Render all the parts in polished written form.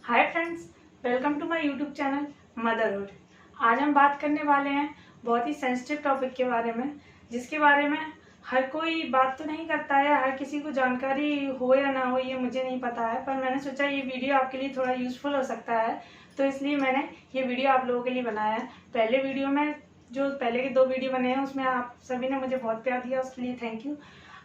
Hi friends, welcome to my YouTube channel Motherhood. आज हम बात करने वाले हैं बहुत ही सेंसिटिव टॉपिक के बारे में, जिसके बारे में हर कोई बात तो नहीं करता है, हर किसी को जानकारी हो या ना हो ये मुझे नहीं पता है, पर मैंने सोचा ये वीडियो आपके लिए थोड़ा यूज़फुल हो सकता है, तो इसलिए मैंने ये वीडियो आप लोगों के लिए बनाया है। पहले के 2 वीडियो बने हैं उसमें आप सभी ने मुझे बहुत प्यार दिया, उसके लिए थैंक यू।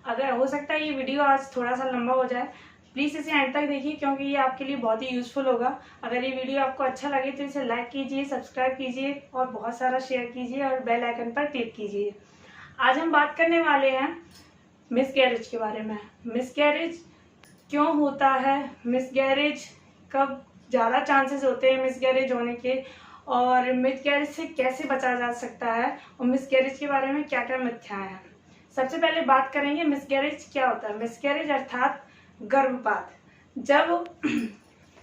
अगर हो सकता है ये वीडियो आज थोड़ा सा लंबा हो जाए, प्लीज़ इसे एंड तक देखिए क्योंकि ये आपके लिए बहुत ही यूज़फुल होगा। अगर ये वीडियो आपको अच्छा लगे तो इसे लाइक कीजिए, सब्सक्राइब कीजिए और बहुत सारा शेयर कीजिए और बेल आइकन पर क्लिक कीजिए। आज हम बात करने वाले हैं मिसकैरेज के बारे में। मिसकैरेज क्यों होता है, मिसकैरेज कब ज़्यादा चांसेस होते हैं मिसकैरेज होने के, और मिसकैरेज से कैसे बचा जा सकता है, और मिसकैरेज के बारे में क्या क्या मिथ्याएं हैं। सबसे पहले बात करेंगे मिसकैरेज क्या होता है। मिसकैरेज अर्थात गर्भपात। जब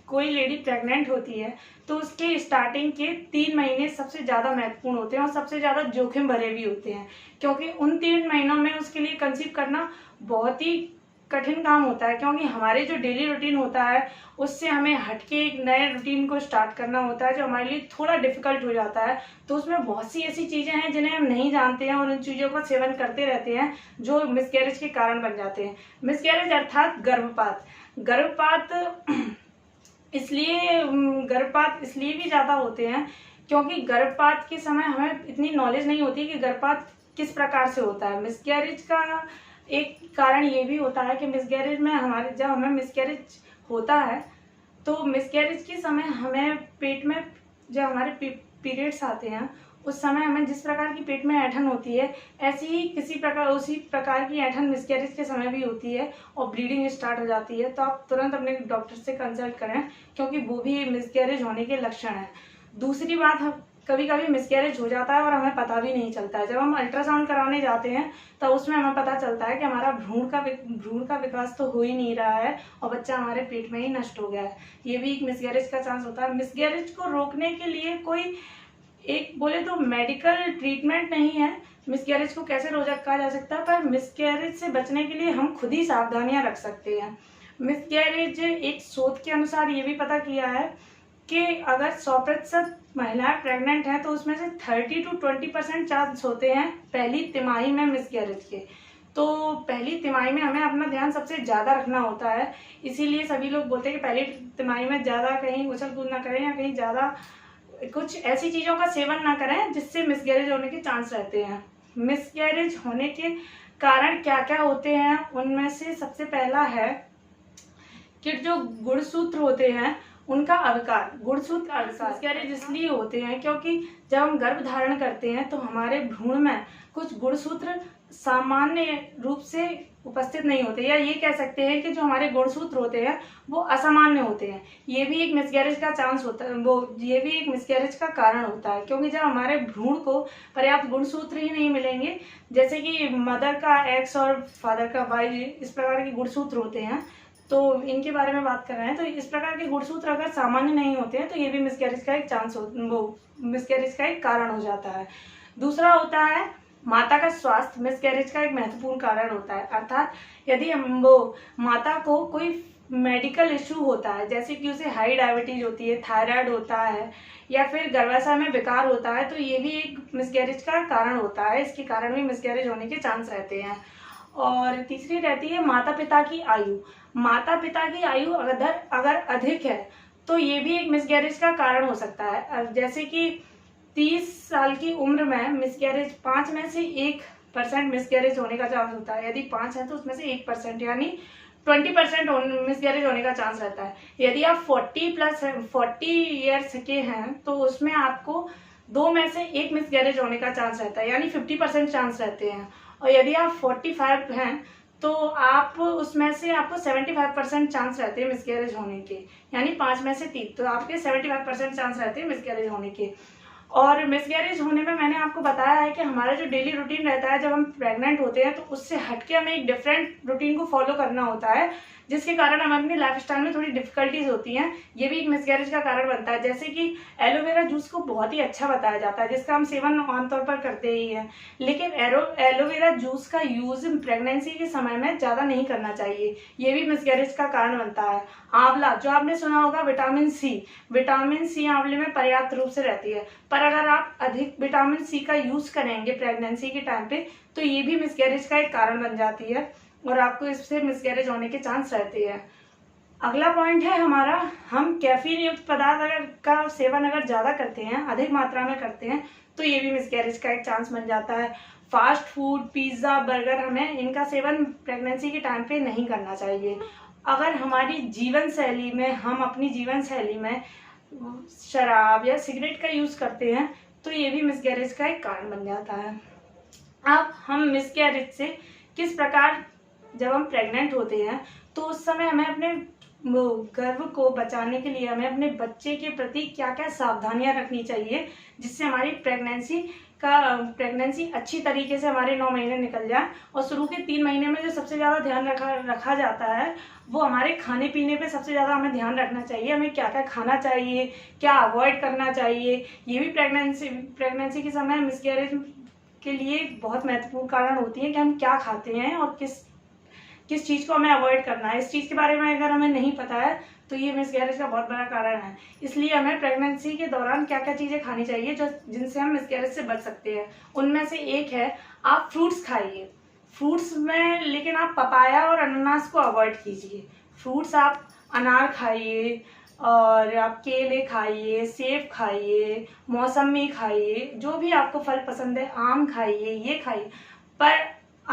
कोई लेडी प्रेग्नेंट होती है तो उसके स्टार्टिंग के 3 महीने सबसे ज़्यादा महत्वपूर्ण होते हैं और सबसे ज़्यादा जोखिम भरे भी होते हैं, क्योंकि उन 3 महीनों में उसके लिए कंसीव करना बहुत ही कठिन काम होता है, क्योंकि हमारे जो डेली रूटीन होता है उससे हमें हटके एक नए रूटीन को स्टार्ट करना होता है, जो हमारे लिए थोड़ा डिफिकल्ट हो जाता है। तो उसमें बहुत सी ऐसी चीज़ें हैं जिन्हें हम नहीं जानते हैं और उन चीज़ों का सेवन करते रहते हैं जो मिसकैरेज के कारण बन जाते हैं। मिसकैरेज अर्थात गर्भपात। गर्भपात इसलिए भी ज़्यादा होते हैं क्योंकि गर्भपात के समय हमें इतनी नॉलेज नहीं होती कि गर्भपात किस प्रकार से होता है। मिसकैरेज का एक कारण ये भी होता है कि मिसकैरेज में जब हमें मिसकैरेज होता है तो मिसकैरेज के समय हमें पेट में जब हमारे पीरियड्स आते हैं उस समय हमें जिस प्रकार की पेट में ऐंठन होती है ऐसी ही उसी प्रकार की ऐंठन मिसकैरेज के समय भी होती है और ब्लीडिंग स्टार्ट हो जाती है। तो आप तुरंत अपने डॉक्टर से कंसल्ट करें क्योंकि वो भी मिसकैरेज होने के लक्षण हैं। दूसरी बात, कभी कभी मिसकैरेज हो जाता है और हमें पता भी नहीं चलता है। जब हम अल्ट्रासाउंड कराने जाते हैं तब उसमें हमें पता चलता है कि हमारा भ्रूण का विकास तो हो ही नहीं रहा है और बच्चा हमारे पेट में ही नष्ट हो गया है। ये भी एक मिसकैरेज का चांस होता है। मिसकैरेज को रोकने के लिए कोई एक बोले तो मेडिकल ट्रीटमेंट नहीं है। मिसकैरेज को कैसे रोका जा सकता है, पर मिसकैरेज से बचने के लिए हम खुद ही सावधानियां रख सकते हैं। मिसकैरेज एक शोध के अनुसार ये भी पता किया है कि अगर 100% महिलाएं प्रेग्नेंट हैं तो उसमें से 30 to 20% चांस होते हैं पहली तिमाही में मिसकैरेज के। तो पहली तिमाही में हमें अपना ध्यान सबसे ज़्यादा रखना होता है, इसीलिए सभी लोग बोलते हैं कि पहली तिमाही में ज़्यादा कहीं उछल कूद ना करें या कहीं ज़्यादा कुछ ऐसी चीज़ों का सेवन ना करें जिससे मिसकैरेज होने के चांस रहते हैं। मिसकैरेज होने के कारण क्या क्या होते हैं, उनमें से सबसे पहला है कि जो गुणसूत्र होते हैं उनका अविकार। गुणसूत्र अविकार मिसकैरेज इसलिए होते हैं क्योंकि जब हम गर्भ धारण करते हैं तो हमारे भ्रूण में कुछ गुणसूत्र सामान्य रूप से उपस्थित नहीं होते, या ये कह सकते हैं कि जो हमारे गुणसूत्र होते हैं वो असामान्य होते हैं। ये भी एक मिसकैरेज का चांस होता है, ये भी एक मिसकैरेज का कारण होता है, क्योंकि जब हमारे भ्रूण को पर्याप्त गुणसूत्र ही नहीं मिलेंगे, जैसे कि मदर का एक्स और फादर का वाई, इस प्रकार के गुणसूत्र होते हैं, तो इनके बारे में बात कर रहे हैं। तो इस प्रकार के गुणसूत्र अगर सामान्य नहीं होते हैं तो ये भी मिसकैरेज का एक मिसकैरेज का एक कारण हो जाता है। दूसरा होता है माता का स्वास्थ्य। मिसकैरेज का एक महत्वपूर्ण कारण होता है, अर्थात यदि माता को कोई मेडिकल इश्यू होता है, जैसे कि उसे हाई डायबिटीज होती है, थायराइड होता है, या फिर गर्भाशय में विकार होता है, तो ये भी एक मिसकैरेज का कारण होता है। इसके कारण भी मिसकैरेज होने के चांस रहते हैं। और तीसरी रहती है माता पिता की आयु। माता पिता की आयु अगर अधिक है तो ये भी एक मिसकैरेज का कारण हो सकता है। जैसे कि 30 साल की उम्र में मिसकैरेज 5 में से 1% मिसकैरेज होने का चांस होता है। यदि 5 है तो उसमें से 1% यानी 20% मिसकैरेज होने का चांस रहता है। यदि आप 40 ईयर्स के हैं तो उसमें आपको 2 में से 1 मिसकैरेज होने का चांस रहता है, यानी 50% चांस रहते हैं। और यदि आप 45 हैं तो आप उसमें से आपको 75% चांस रहते हैं मिसकैरेज होने के, यानी 5 में से 3, तो आपके 75% चांस रहते हैं मिसकैरेज होने के। और मिसकैरेज होने में मैंने आपको बताया है कि हमारा जो डेली रूटीन रहता है जब हम प्रेग्नेंट होते हैं तो उससे हटके हमें एक डिफरेंट रूटीन को फॉलो करना होता है, जिसके कारण हमें अपनी लाइफस्टाइल में थोड़ी डिफिकल्टीज होती हैं, ये भी एक मिसकैरेज का कारण बनता है। जैसे कि एलोवेरा जूस को बहुत ही अच्छा बताया जाता है, जिसका हम सेवन आमतौर पर करते ही हैं, लेकिन एलोवेरा जूस का यूज प्रेगनेंसी के समय में ज़्यादा नहीं करना चाहिए, ये भी मिसकैरेज का कारण बनता है। आंवला, जो आपने सुना होगा विटामिन सी आंवले में पर्याप्त रूप से रहती है, पर अगर आप अधिक विटामिन सी का यूज करेंगे प्रेगनेंसी के टाइम पे तो ये भी मिसकैरेज का एक कारण बन जाती है और आपको इससे मिसकैरेज होने के चांस रहते हैं। अगला पॉइंट है हमारा, हम कैफीन युक्त पदार्थ अगर का सेवन अगर ज़्यादा करते हैं, अधिक मात्रा में करते हैं, तो ये भी मिसकैरेज का एक चांस बन जाता है। फास्ट फूड, पिज्ज़ा, बर्गर, हमें इनका सेवन प्रेगनेंसी के टाइम पे नहीं करना चाहिए। अगर हमारी जीवन शैली में, हम अपनी जीवन शैली में शराब या सिगरेट का यूज़ करते हैं तो ये भी मिसकैरेज का एक कारण बन जाता है। अब हम मिसकैरेज से किस प्रकार, जब हम प्रेग्नेंट होते हैं तो उस समय हमें अपने गर्भ को बचाने के लिए हमें अपने बच्चे के प्रति क्या क्या सावधानियां रखनी चाहिए, जिससे हमारी प्रेगनेंसी अच्छी तरीके से हमारे 9 महीने निकल जाए। और शुरू के 3 महीने में जो सबसे ज़्यादा ध्यान रखा जाता है वो हमारे खाने पीने पे सबसे ज़्यादा हमें ध्यान रखना चाहिए, हमें क्या क्या खाना चाहिए, क्या अवॉइड करना चाहिए। ये भी प्रेगनेंसी के समय मिसकैरेज के लिए बहुत महत्वपूर्ण कारण होती है कि हम क्या खाते हैं और किस चीज़ को हमें अवॉइड करना है। इस चीज़ के बारे में अगर हमें नहीं पता है तो ये मिसकैरेज का बहुत बड़ा कारण है। इसलिए हमें प्रेगनेंसी के दौरान क्या क्या चीज़ें खानी चाहिए जिनसे हम मिसकैरेज से बच सकते हैं। उनमें से एक है, आप फ्रूट्स खाइए। फ्रूट्स में लेकिन आप पपाया और अनानास को अवॉइड कीजिए। फ्रूट्स आप अनार खाइए और आप केले खाइए, सेब खाइए, मौसमी खाइए, जो भी आपको फल पसंद है, आम खाइए, ये खाइए। पर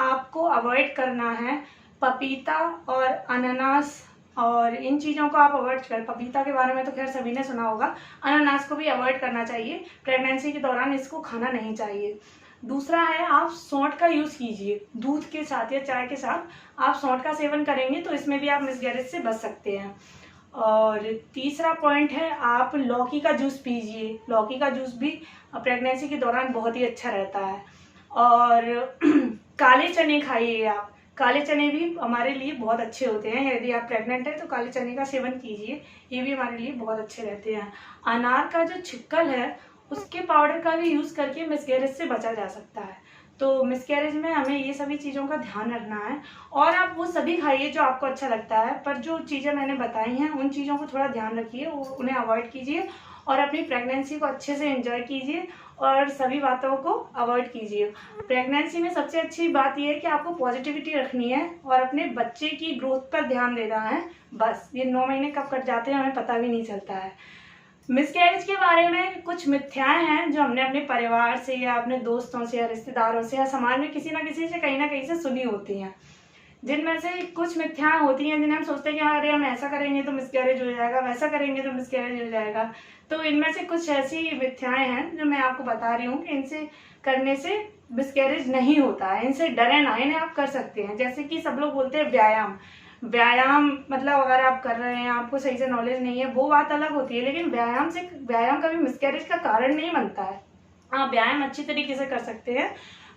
आपको अवॉइड करना है पपीता और अनानास, और इन चीज़ों को आप अवॉइड करें। पपीता के बारे में तो खैर सभी ने सुना होगा, अनानास को भी अवॉइड करना चाहिए, प्रेगनेंसी के दौरान इसको खाना नहीं चाहिए। दूसरा है, आप सौंठ का यूज़ कीजिए, दूध के साथ या चाय के साथ आप सौंठ का सेवन करेंगे तो इसमें भी आप मिसकैरेज से बच सकते हैं। और तीसरा पॉइंट है, आप लौकी का जूस पीजिए। लौकी का जूस भी प्रेगनेंसी के दौरान बहुत ही अच्छा रहता है। और काले चने खाइए आप, काले चने भी हमारे लिए बहुत अच्छे होते हैं। यदि आप प्रेग्नेंट हैं तो काले चने का सेवन कीजिए, ये भी हमारे लिए बहुत अच्छे रहते हैं। अनार का जो छिक्कल है उसके पाउडर का भी यूज़ करके मिसकैरेज से बचा जा सकता है। तो मिसकैरेज में हमें ये सभी चीज़ों का ध्यान रखना है। और आप वो सभी खाइए जो आपको अच्छा लगता है, पर जो चीज़ें मैंने बताई हैं उन चीज़ों को थोड़ा ध्यान रखिए, उन्हें अवॉइड कीजिए और अपनी प्रेगनेंसी को अच्छे से एंजॉय कीजिए और सभी बातों को अवॉइड कीजिए। प्रेगनेंसी में सबसे अच्छी बात यह है कि आपको पॉजिटिविटी रखनी है और अपने बच्चे की ग्रोथ पर ध्यान देना है। बस ये 9 महीने कब कट जाते हैं हमें पता भी नहीं चलता है। मिसकैरेज के बारे में कुछ मिथ्याएं हैं जो हमने अपने परिवार से या अपने दोस्तों से या रिश्तेदारों से या समाज में किसी ना किसी से कहीं ना कहीं से सुनी होती हैं, जिनमें से कुछ मिथ्याएं होती हैं जिन्हें हम सोचते हैं कि अरे हम ऐसा करेंगे तो मिसकैरेज हो जाएगा, वैसा करेंगे तो मिसकैरेज हो जाएगा। तो इनमें से कुछ ऐसी मिथ्याएं हैं जो मैं आपको बता रही हूँ कि इनसे करने से मिसकैरेज नहीं होता है, इनसे डरे ना, इन्हें आप कर सकते हैं। जैसे कि सब लोग बोलते हैं व्यायाम मतलब अगर आप कर रहे हैं, आपको सही से नॉलेज नहीं है, वो बात अलग होती है, लेकिन व्यायाम कभी मिसकैरेज का कारण नहीं बनता है। आप व्यायाम अच्छी तरीके से कर सकते हैं,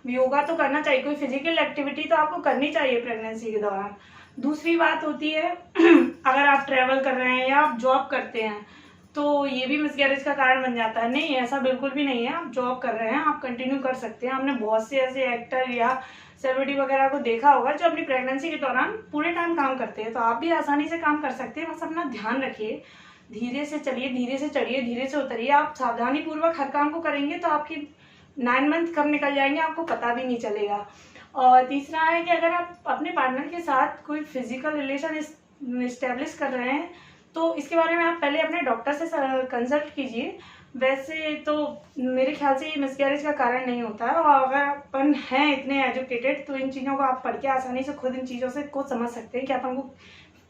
योगा तो करना चाहिए, कोई फिजिकल एक्टिविटी तो आपको करनी चाहिए प्रेगनेंसी के दौरान। दूसरी बात होती है अगर आप ट्रैवल कर रहे हैं या आप जॉब करते हैं तो ये भी मिसकैरेज का कारण बन जाता है। नहीं, ऐसा बिल्कुल भी नहीं है। आप जॉब कर रहे हैं, आप कंटिन्यू कर सकते हैं। हमने बहुत से ऐसे एक्टर या सेलिब्रिटी वगैरह को देखा होगा जो अपनी प्रेगनेंसी के दौरान पूरे टाइम काम करते हैं, तो आप भी आसानी से काम कर सकते हैं। बस अपना ध्यान रखिए, धीरे से चलिए, धीरे से चढ़िए, धीरे से उतरिए। आप सावधानी पूर्वक हर काम को करेंगे तो आपकी 9 मंथ कब निकल जाएंगे आपको पता भी नहीं चलेगा। और तीसरा है कि अगर आप अपने पार्टनर के साथ कोई फिजिकल रिलेशन इस्टेब्लिश कर रहे हैं तो इसके बारे में आप पहले अपने डॉक्टर से कंसल्ट कीजिए। वैसे तो मेरे ख्याल से ये मिसकैरेज का कारण नहीं होता है, और अगर अपन हैं इतने एजुकेटेड तो इन चीज़ों को आप पढ़ के आसानी से खुद इन चीज़ों से खुद समझ सकते हैं कि अपन को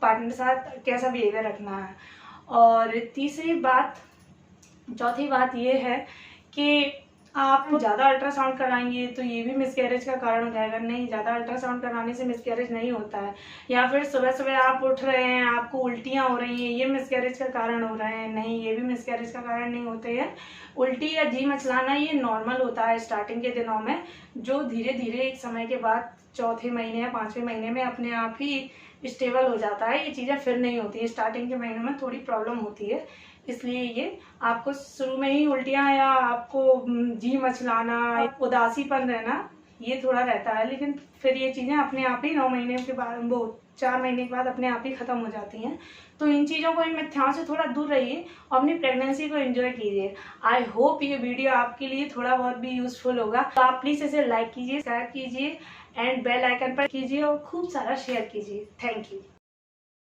पार्टनर के साथ कैसा बिहेवियर रखना है। और चौथी बात ये है कि आप ज़्यादा अल्ट्रासाउंड कराएंगे तो ये भी मिसकैरेज का कारण हो जाएगा। नहीं, ज़्यादा अल्ट्रासाउंड कराने से मिसकैरेज नहीं होता है। या फिर सुबह सुबह आप उठ रहे हैं, आपको उल्टियाँ हो रही हैं, ये मिसकैरेज का कारण हो रहे हैं। नहीं, ये भी मिसकैरेज का कारण नहीं होते हैं। उल्टी या जी मचलाना ये नॉर्मल होता है स्टार्टिंग के दिनों में, जो धीरे धीरे एक समय के बाद 4थे महीने या 5वें महीने में अपने आप ही स्टेबल हो जाता है। ये चीज़ें फिर नहीं होती है, स्टार्टिंग के महीनों में थोड़ी प्रॉब्लम होती है। इसलिए ये आपको शुरू में ही उल्टियाँ या आपको जी मचलाना, उदासीपन रहना, ये थोड़ा रहता है, लेकिन फिर ये चीज़ें अपने आप ही 9 महीने के बाद, वो 4 महीने के बाद अपने आप ही ख़त्म हो जाती हैं। तो इन चीज़ों को, इन मिथ्याओं से थोड़ा दूर रहिए और अपनी प्रेगनेंसी को एंजॉय कीजिए। आई होप ये वीडियो आपके लिए थोड़ा बहुत भी यूजफुल होगा। तो आप प्लीज़ इसे लाइक कीजिए, सब्सक्राइब कीजिए एंड बेल आइकन पर कीजिए और खूब सारा शेयर कीजिए। Thank you.